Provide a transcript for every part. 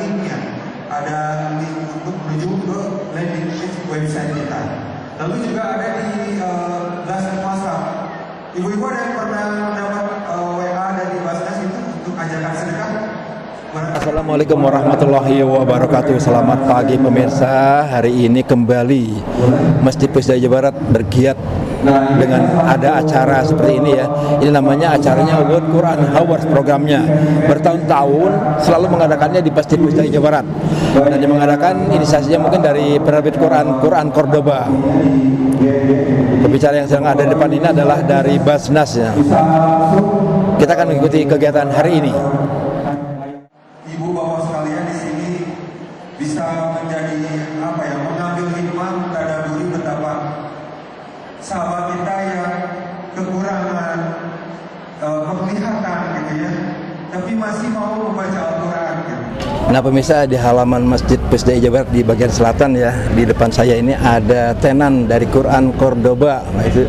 linknya, ada link untuk menuju ke landing page website kita. Lalu juga ada di Basnas WhatsApp. Ibu-ibu ada yang pernah dapat WA dari Basnas itu untuk ajakan sedekah? Assalamualaikum warahmatullahi wabarakatuh. Selamat pagi pemirsa. Hari ini kembali Masjid Pusdai Jawa Barat bergiat dengan ada acara seperti ini ya. Ini namanya acaranya World Quran Awards programnya. Bertahun-tahun selalu mengadakannya di Masjid Pusdai Jawa Barat. Dan yang mengadakan inisiasinya mungkin dari penerbit Quran Cordoba. Pembicara yang sedang ada di depan ini adalah dari Basnas ya. Kita akan mengikuti kegiatan hari ini. Bisa menjadi mengambil hikmah tadaburi betapa sahabat kita yang kekurangan penglihatan gitu ya, tapi masih mau membaca Al-Quran gitu. Nah pemirsa, di halaman Masjid Pusdai Jawa Barat di bagian selatan ya, di depan saya ini ada tenan dari Quran Cordoba. Nah, itu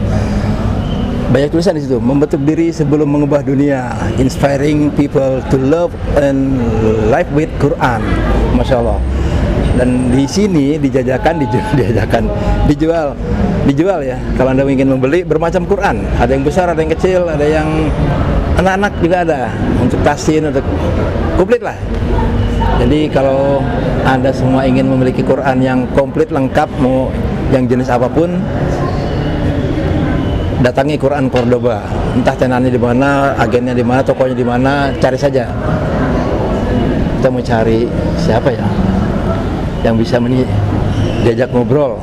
banyak tulisan di situ, membentuk diri sebelum mengubah dunia, inspiring people to love and live with Quran. Masya Allah. Dan di sini dijajakan, dijual ya. Kalau Anda ingin membeli bermacam Quran, ada yang besar, ada yang kecil, ada yang anak-anak juga ada, untuk tasin, untuk komplit lah. Jadi kalau Anda semua ingin memiliki Quran yang komplit, lengkap, mau yang jenis apapun, datangi Quran Cordoba. Entah tenannya di mana, agennya di mana, tokonya di mana, cari saja. Kita mau cari siapa ya yang bisa diajak ngobrol.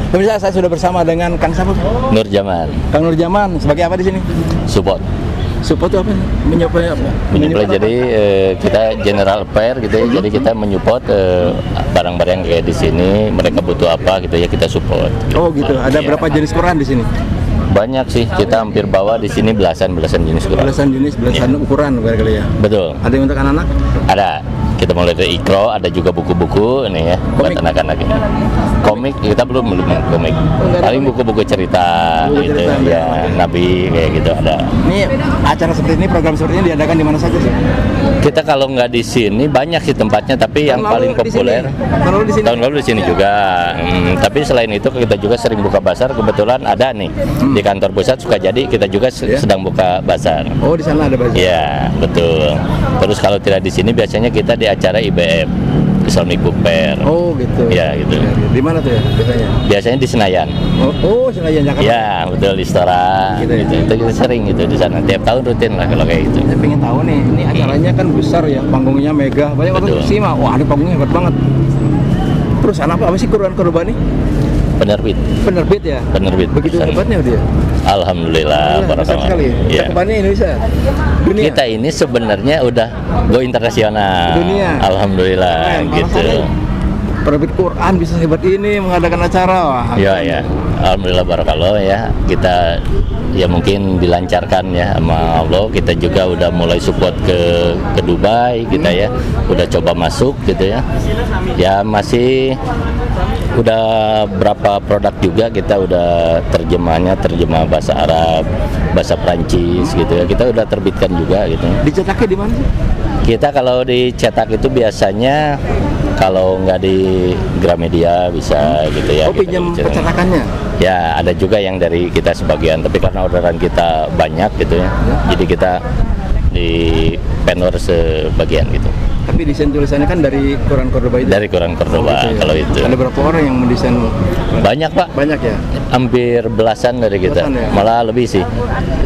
Pemirsa, saya sudah bersama dengan Kang siapa? Nur Jaman. Kang Nur Jaman, sebagai apa di sini? Support. Support itu apa? Menyuplai apa? Menyuplai jadi kita general affair gitu ya. Jadi kita menyupport barang-barang kayak di sini, mereka butuh apa gitu ya, kita support. Gitu. Oh gitu. Ada berapa jenis Quran di sini? Banyak sih, kita hampir bawa di sini belasan jenis Quran. Belasan ukuran barangkali ya. Betul. Ada yang untuk anak-anak? Ada. Kita mulai dari Iqra, ada juga buku-buku ini ya, buat anak-anak ini. Komik kita belum komik. Paling buku-buku cerita gitu ya, Nabi kayak gitu ada. Ini acara seperti ini, program seperti ini diadakan di mana saja sih? Kita kalau nggak di sini banyak sih tempatnya, tapi yang paling populer tahun lalu di sini juga. Tapi selain itu kita juga sering buka bazar. Kebetulan ada nih di kantor pusat Sukajadi, kita juga sedang buka bazar. Oh, di sana ada bazar. Iya, betul. Terus kalau tidak di sini biasanya kita di acara IBF, Islamic Book Fair. Oh gitu. Ya gitu. Di mana tuh ya biasanya? Biasanya di Senayan. Oh Senayan Jakarta. Ya betul, di Istora. Gitu. Itu kita sering gitu di sana. Tiap tahun rutin lah kalau kayak gitu. Saya pengen tahu nih, ini acaranya kan besar ya, panggungnya megah. Banyak orang simak. Wah, ini panggungnya hebat banget. Perusahaan apa sih Quran Cordoba nih? Penerbit ya? Penerbit. Begitu hebatnya dia? Alhamdulillah, barakallah. Ya. Cakupannya Indonesia? Dunia? Kita ini sebenarnya udah go internasional. Dunia? Alhamdulillah, gitu. Penerbit Quran bisa hebat ini mengadakan acara. Wah, ya. Alhamdulillah, barakallah ya. Kita ya mungkin dilancarkan ya sama Allah. Kita juga udah mulai support ke Dubai kita ya. Udah coba masuk gitu ya. Ya masih udah berapa produk juga kita udah terjemah bahasa Arab, bahasa Prancis gitu ya. Kita udah terbitkan juga gitu. Dicetaknya di mana sih? Kita kalau dicetak itu biasanya kalau nggak di Gramedia bisa gitu ya. Oh, pinjam percetakannya? Ya, ada juga yang dari kita sebagian, tapi karena orderan kita banyak gitu ya. Jadi kita di vendor sebagian gitu. Tapi desain tulisannya kan dari Quran Cordoba itu? Dari Quran Cordoba, gitu ya. kalau itu. Ada berapa orang yang mendesain? Banyak Pak. Banyak ya? Hampir belasan dari kita, ya? Malah lebih sih.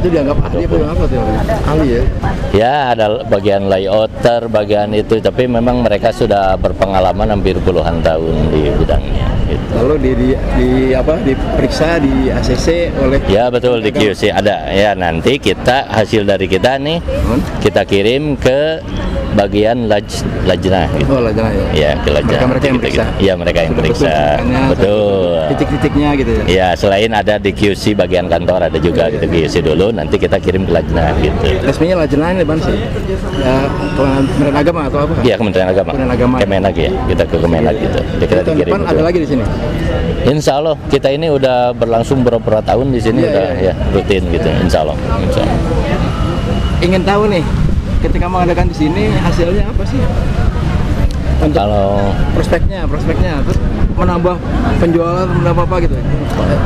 Itu dianggap ahli apa tuh? Ahli ya? Ya, ada bagian layouter, bagian itu, tapi memang mereka sudah berpengalaman hampir puluhan tahun di bidangnya. Gitu. Lalu diperiksa di ACC oleh? Ya betul, di QC ada. Ya nanti hasil dari kita nih kita kirim ke bagian lajnah gitu. Oh, lajnah ya. Ya, ke lajnah. Mereka yang periksa. Iya, mereka yang periksa. Betul. Titik-titiknya gitu ya. Ya, selain ada di QC bagian kantor ada juga gitu QC dulu, nanti kita kirim ke lajnah gitu. Resminya lajnah ini mana sih? Ya, Kementerian Agama atau apa? Iya, Kementerian Agama. Kemenak ya. Kita ke Kemenak gitu. Jadi kita dikirim. Depan ada lagi di sini. Insya Allah kita ini udah berlangsung beberapa tahun di sini ya rutin gitu. Insya Allah. Ingin tahu nih, ketika mengadakan di sini hasilnya apa sih? Untuk Kalau prospeknya, terus menambah penjualan, menambah apa gitu?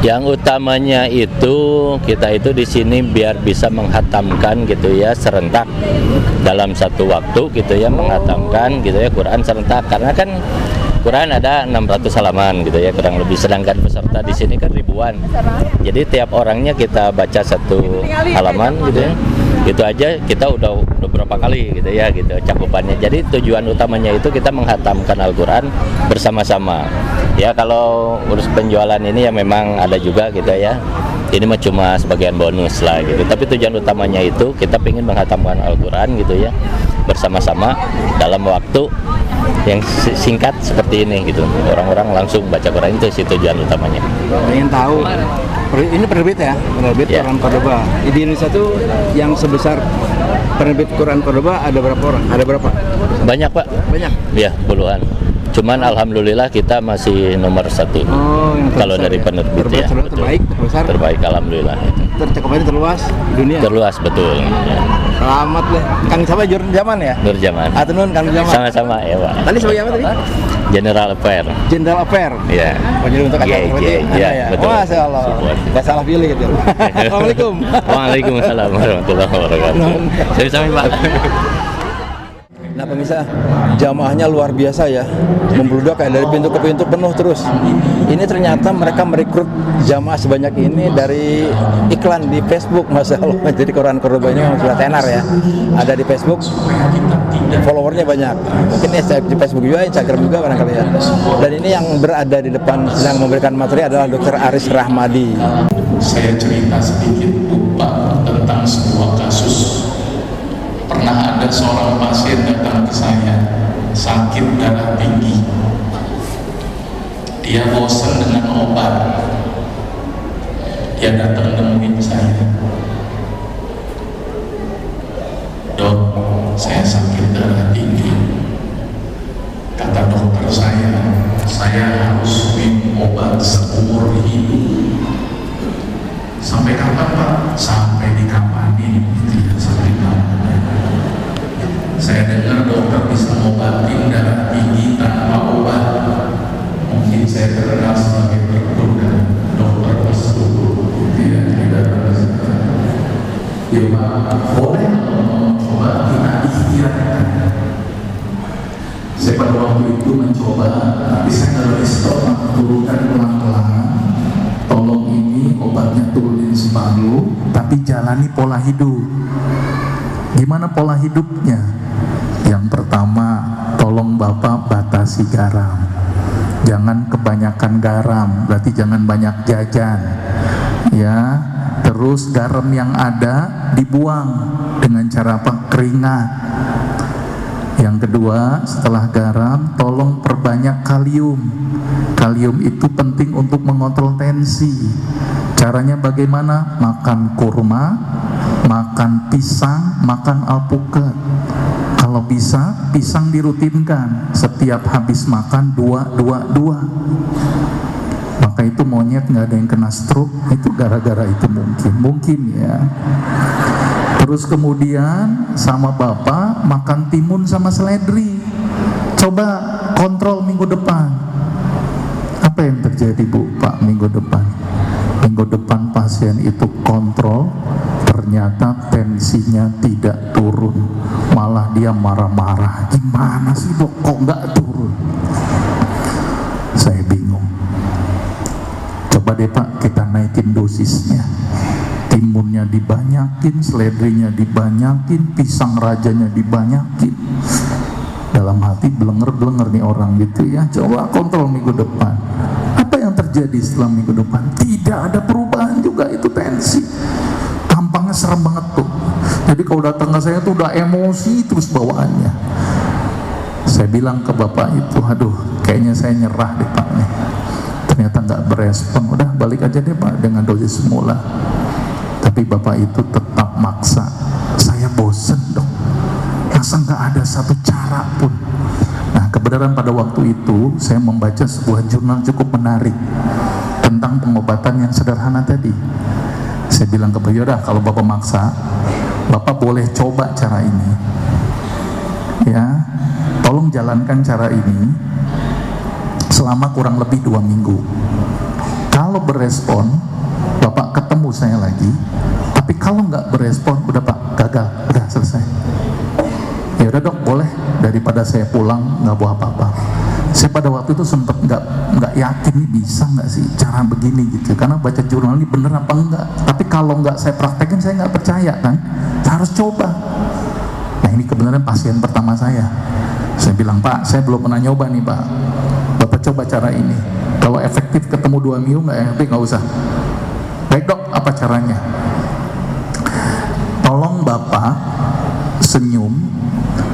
yang utamanya itu kita itu di sini biar bisa menghatamkan gitu ya serentak dalam satu waktu gitu ya, menghatamkan gitu ya Quran serentak, karena kan Quran ada 600 halaman gitu ya kurang lebih, sedangkan peserta di sini kan ribuan. Jadi tiap orangnya kita baca satu halaman gitu ya. Itu aja kita udah berapa kali gitu ya gitu cakupannya. Jadi tujuan utamanya itu kita menghatamkan Al-Qur'an bersama-sama. Ya kalau urus penjualan ini ya memang ada juga gitu ya. Ini mah cuma sebagian bonus lah gitu. Tapi tujuan utamanya itu kita ingin menghatamkan Al-Qur'an gitu ya bersama-sama dalam waktu yang singkat seperti ini gitu. Orang-orang langsung baca Quran, itu sih tujuan utamanya. Ingin tahu, ini penerbit ya, penerbit Ya. Quran Cordoba. Di Indonesia tuh yang sebesar penerbit Quran Cordoba ada berapa orang? Ada berapa? Banyak Pak, Banyak. ya puluhan. Cuman alhamdulillah kita masih nomor 1. Oh, yang Kalau terbesar dari ya. penerbit ya, Terbaik, betul. terbaik, terbesar. Terbaik alhamdulillah. Tercakupannya terluas di dunia. Terluas betul. Ya. Selamat deh. Kang siapa Jur Jaman ya? Nur Jaman. Atunun Kang Jaman. Sama-sama ya Pak. Tadi sebagai apa tadi? General Affair. Jenderal Affair. Ya. Oh, jadi untuk acara Iya, seperti iya, Anda iya, ya. betul. Masya Allah. Support. Gak salah pilih gitu. Assalamualaikum. Waalaikumsalam warahmatullahi wabarakatuh. Sami-sami Pak. Nah pemirsa, jamaahnya luar biasa ya, membludak kayak dari pintu ke pintu penuh terus. Ini ternyata mereka merekrut jamaah sebanyak ini dari iklan di Facebook, Masya Allah. Jadi Quran Cordoba ini memang sudah tenar ya, ada di Facebook, followernya banyak. Mungkin di Facebook juga, Instagram juga barangkali ya. Dan ini yang berada di depan sedang memberikan materi adalah Dr. Aris Rahmadi. Saya cerita sedikit Pak tentang sebuah kasus. Pernah ada seorang pasien datang ke saya sakit darah tinggi. Dia bosan dengan obat. Dia datang nemuin saya. Dok, saya sakit darah tinggi. Kata dokter saya harus minum obat seumur hidup. Sampai kapan Pak? Sampai dikapanin, tidak sampai kapan. Saya dengar dokter bisa ngobatin darah tinggi tanpa obat. Mungkin saya terkenal sebagai tergoda dokter tersebut. Tidak terasa. Ya Pak, boleh mencoba kita ikhtiarkan. Saya pada waktu itu mencoba, tapi saya nggak bisa stop, turunkan pelan-pelan. Tolong ini obatnya turunin separuh, tapi jalani pola hidup. Gimana pola hidupnya? Yang pertama, tolong Bapak batasi garam. Jangan kebanyakan garam, berarti jangan banyak jajan. Ya, terus garam yang ada dibuang dengan cara apa? Keringat. Yang kedua, setelah garam, tolong perbanyak kalium. Kalium itu penting untuk mengontrol tensi. Caranya bagaimana? Makan kurma, makan pisang, makan alpukat. Kalau bisa, pisang dirutinkan. Setiap habis makan 2. Maka itu monyet nggak ada yang kena stroke, itu gara-gara itu mungkin ya. Terus kemudian sama Bapak makan timun sama seledri. Coba kontrol minggu depan. Apa yang terjadi Bu Pak minggu depan? Minggu depan pasien itu kontrol, ternyata tensinya tidak turun, malah dia marah-marah. Gimana sih Dok, kok nggak turun? Saya bingung. Coba deh Pak kita naikin dosisnya. Timunnya dibanyakin, seledrinya dibanyakin, pisang rajanya dibanyakin. Dalam hati blenger-blenger nih orang gitu ya. Coba kontrol minggu depan. Apa yang terjadi setelah minggu depan? Tidak ada perubahan juga, itu tensi. Tampangnya serem banget tuh. Jadi kalau datang ke saya tuh udah emosi terus bawaannya. Saya bilang ke Bapak itu, aduh kayaknya saya nyerah deh Pak nih. Ternyata nggak berespon. Udah balik aja deh Pak dengan dosis semula. Tapi Bapak itu tetap maksa. Saya bosen dong. Masa nggak ada satu cara pun. Nah kebenaran pada waktu itu saya membaca sebuah jurnal cukup menarik tentang pengobatan yang sederhana tadi. Saya bilang ke beliau, dah kalau Bapak maksa, Bapak boleh coba cara ini, ya. Tolong jalankan cara ini selama kurang lebih 2 minggu. Kalau berespon, Bapak ketemu saya lagi. Tapi kalau nggak berespon, udah Pak, gagal, udah selesai. Ya udah dok, boleh, daripada saya pulang nggak bawa apa-apa. Saya pada waktu itu sempat nggak yakin nih bisa nggak sih cara begini gitu, karena baca jurnal ini bener apa enggak. Tapi kalau nggak saya praktekin, saya nggak percaya kan. Saya harus coba. Nah ini kebenaran pasien pertama saya. Saya bilang, Pak, saya belum pernah nyoba nih Pak. Bapak coba cara ini. Kalau efektif ketemu 2 minggu, nggak efektif nggak usah. Baik dok, apa caranya? Tolong Bapak senyum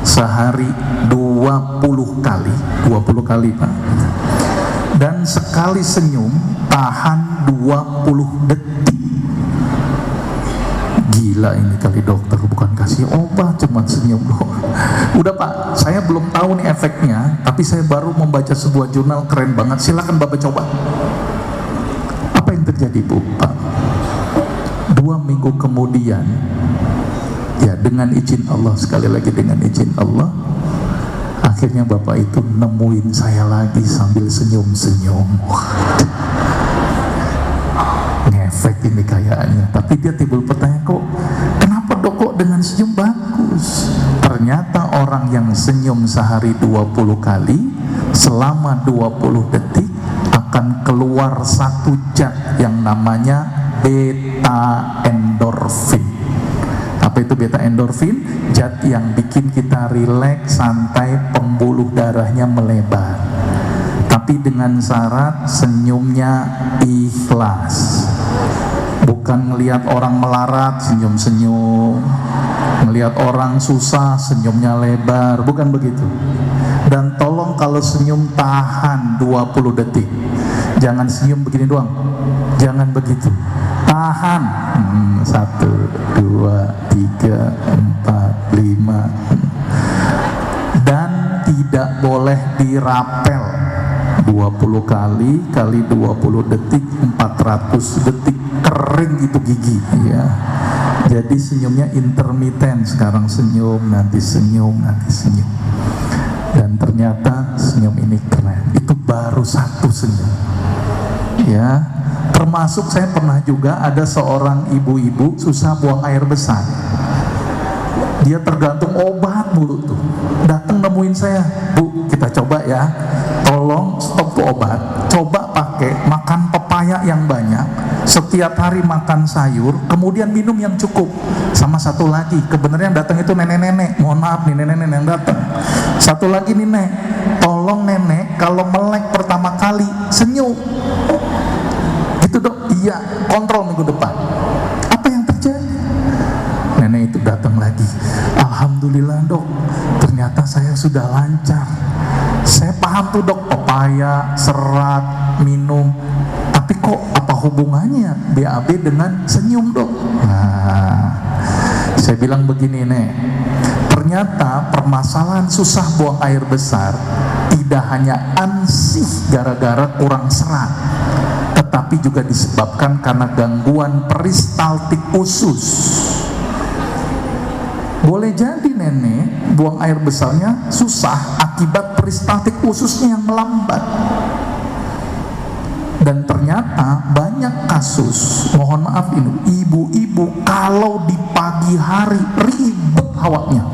sehari 20 kali, 20 kali Pak. Dan sekali senyum tahan 20 detik. Gila ini kali dokter, bukan kasih obat, cuma senyum doang. Udah Pak, saya belum tahu nih efeknya, tapi saya baru membaca sebuah jurnal keren banget. Silakan Bapak coba. Apa yang terjadi Bu Pak? 2 minggu kemudian, ya dengan izin Allah, sekali lagi dengan izin Allah, akhirnya Bapak itu nemuin saya lagi sambil senyum-senyum. Ngefek ini kayaknya. Tapi dia timbul pertanyaan, kok kenapa dok kok dengan senyum bagus? Ternyata orang yang senyum sehari 20 kali selama 20 detik akan keluar satu zat yang namanya beta endorfin. Apa itu beta endorfin? Zat yang bikin kita rileks, santai, pembuluh darahnya melebar. Tapi dengan syarat senyumnya ikhlas. Bukan ngelihat orang melarat senyum-senyum, ngelihat orang susah senyumnya lebar, bukan begitu. Dan tolong kalau senyum tahan 20 detik. Jangan senyum begini doang. Jangan begitu. Tahan 1, 2, 3, 4, 5. Dan tidak boleh dirapel. 20 kali 20 detik 400 detik, kering itu gigi ya. Jadi senyumnya intermiten, sekarang senyum, nanti senyum, nanti senyum. Dan ternyata senyum ini keren. Itu baru satu senyum ya. Termasuk saya pernah juga ada seorang ibu-ibu susah buang air besar. Dia tergantung obat mulu tuh. Datang nemuin saya, Bu, kita coba ya. Tolong stop tuh obat. Coba pakai makan pepaya yang banyak. Setiap hari makan sayur, kemudian minum yang cukup. Sama satu lagi, kebenaran yang datang itu nenek-nenek. Mohon maaf nih nenek-nenek yang datang. Satu lagi nih Nek, tolong nenek kalau melek pertama kali senyum. Gitu dok, iya, kontrol minggu depan. Apa yang terjadi? Nenek itu datang lagi. Alhamdulillah dok, ternyata saya sudah lancar. Saya paham tuh dok, pepaya, serat, minum. Tapi kok apa hubungannya BAB dengan senyum dok? Nah, saya bilang begini Nek, ternyata permasalahan susah buang air besar tidak hanya ansih gara-gara kurang serat, tetapi juga disebabkan karena gangguan peristaltik usus. Boleh jadi nenek buang air besarnya susah akibat peristaltik ususnya yang melambat. Dan ternyata banyak kasus, mohon maaf ini, ibu-ibu kalau di pagi hari ribet hawanya,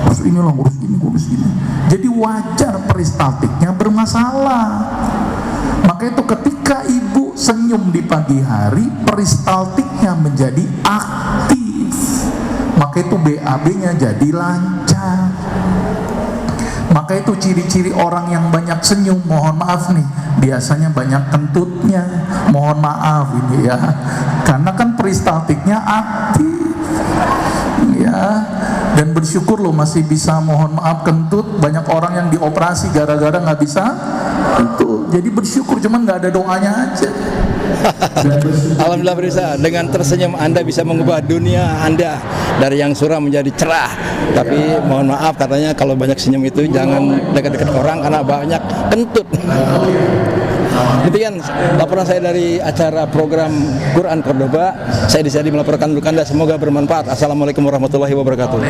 urus inilah, urus ini, urus ini. Jadi wajar peristaltiknya bermasalah. Maka itu ketika ibu senyum di pagi hari, peristaltiknya menjadi aktif. Maka itu BAB-nya jadi lancar. Maka itu ciri-ciri orang yang banyak senyum, mohon maaf nih, biasanya banyak kentutnya. Mohon maaf ini ya, karena kan peristaltiknya aktif ya. Dan bersyukur loh masih bisa, mohon maaf, kentut. Banyak orang yang dioperasi gara-gara nggak bisa kentut. Jadi bersyukur, cuman nggak ada doanya aja. Alhamdulillah Brisa, dengan tersenyum Anda bisa mengubah dunia Anda dari yang suram menjadi cerah. Tapi mohon maaf, katanya kalau banyak senyum itu jangan dekat-dekat orang karena banyak kentut. Demikian laporan saya dari acara program Quran Cordoba. Saya di sini melaporkan untuk Anda, semoga bermanfaat. Assalamualaikum warahmatullahi wabarakatuh.